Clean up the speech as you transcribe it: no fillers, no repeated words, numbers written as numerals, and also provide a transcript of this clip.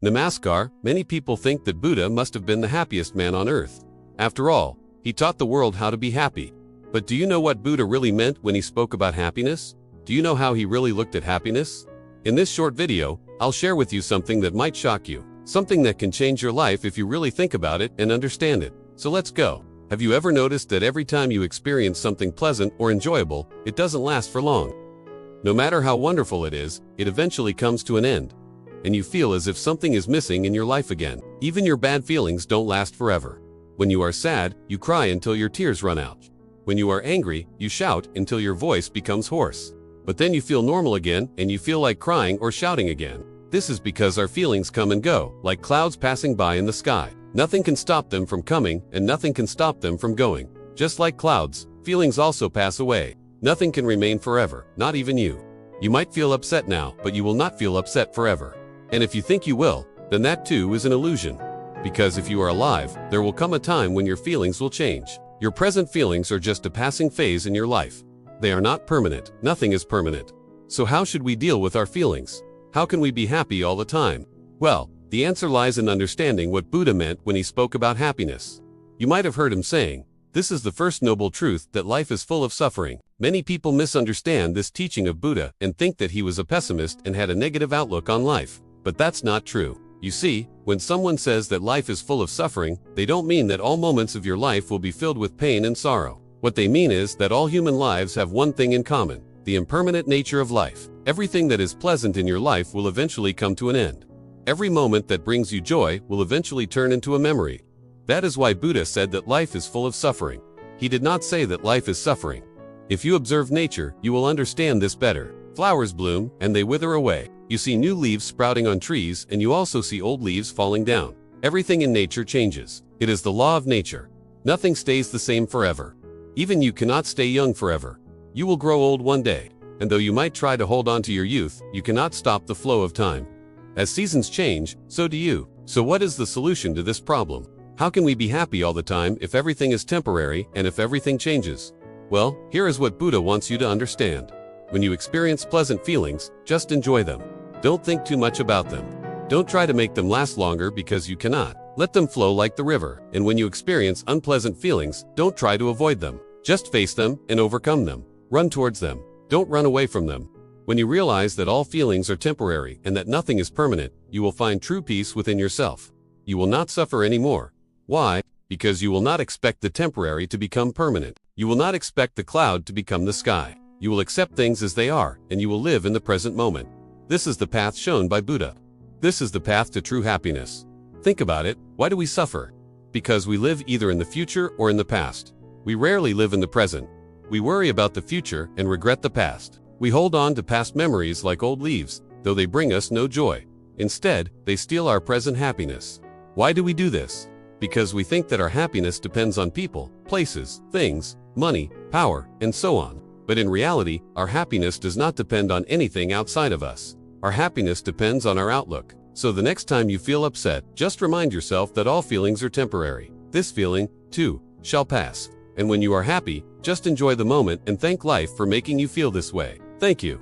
Namaskar. Many people think that Buddha must have been the happiest man on earth. After all, he taught the world how to be happy. But do you know what Buddha really meant when he spoke about happiness? Do you know how he really looked at happiness? In this short video, I'll share with you something that might shock you. Something that can change your life if you really think about it and understand it. So let's go. Have you ever noticed that every time you experience something pleasant or enjoyable, it doesn't last for long? No matter how wonderful it is, it eventually comes to an end. And you feel as if something is missing in your life again. Even your bad feelings don't last forever. When you are sad, you cry until your tears run out. When you are angry, you shout until your voice becomes hoarse. But then you feel normal again and you feel like crying or shouting again. This is because our feelings come and go, like clouds passing by in the sky. Nothing can stop them from coming and nothing can stop them from going. Just like clouds, feelings also pass away. Nothing can remain forever, not even you. You might feel upset now, but you will not feel upset forever. And if you think you will, then that too is an illusion. Because if you are alive, there will come a time when your feelings will change. Your present feelings are just a passing phase in your life. They are not permanent. Nothing is permanent. So how should we deal with our feelings? How can we be happy all the time? Well, the answer lies in understanding what Buddha meant when he spoke about happiness. You might have heard him saying, "This is the first noble truth, that life is full of suffering." Many people misunderstand this teaching of Buddha and think that he was a pessimist and had a negative outlook on life. But that's not true. You see, when someone says that life is full of suffering, they don't mean that all moments of your life will be filled with pain and sorrow. What they mean is that all human lives have one thing in common: the impermanent nature of life. Everything that is pleasant in your life will eventually come to an end. Every moment that brings you joy will eventually turn into a memory. That is why Buddha said that life is full of suffering. He did not say that life is suffering. If you observe nature, you will understand this better. Flowers bloom, and they wither away. You see new leaves sprouting on trees, and you also see old leaves falling down. Everything in nature changes. It is the law of nature. Nothing stays the same forever. Even you cannot stay young forever. You will grow old one day, and though you might try to hold on to your youth, you cannot stop the flow of time. As seasons change, so do you. So what is the solution to this problem? How can we be happy all the time if everything is temporary and if everything changes? Well, here is what Buddha wants you to understand. When you experience pleasant feelings, just enjoy them. Don't think too much about them. Don't try to make them last longer because you cannot. Let them flow like the river. And when you experience unpleasant feelings, don't try to avoid them. Just face them and overcome them. Run towards them. Don't run away from them. When you realize that all feelings are temporary and that nothing is permanent, you will find true peace within yourself. You will not suffer anymore. Why? Because you will not expect the temporary to become permanent. You will not expect the cloud to become the sky. You will accept things as they are, and you will live in the present moment. This is the path shown by Buddha. This is the path to true happiness. Think about it. Why do we suffer? Because we live either in the future or in the past. We rarely live in the present. We worry about the future and regret the past. We hold on to past memories like old leaves, though they bring us no joy. Instead, they steal our present happiness. Why do we do this? Because we think that our happiness depends on people, places, things, money, power, and so on. But in reality, our happiness does not depend on anything outside of us. Our happiness depends on our outlook. So the next time you feel upset, just remind yourself that all feelings are temporary. This feeling, too, shall pass. And when you are happy, just enjoy the moment and thank life for making you feel this way. Thank you.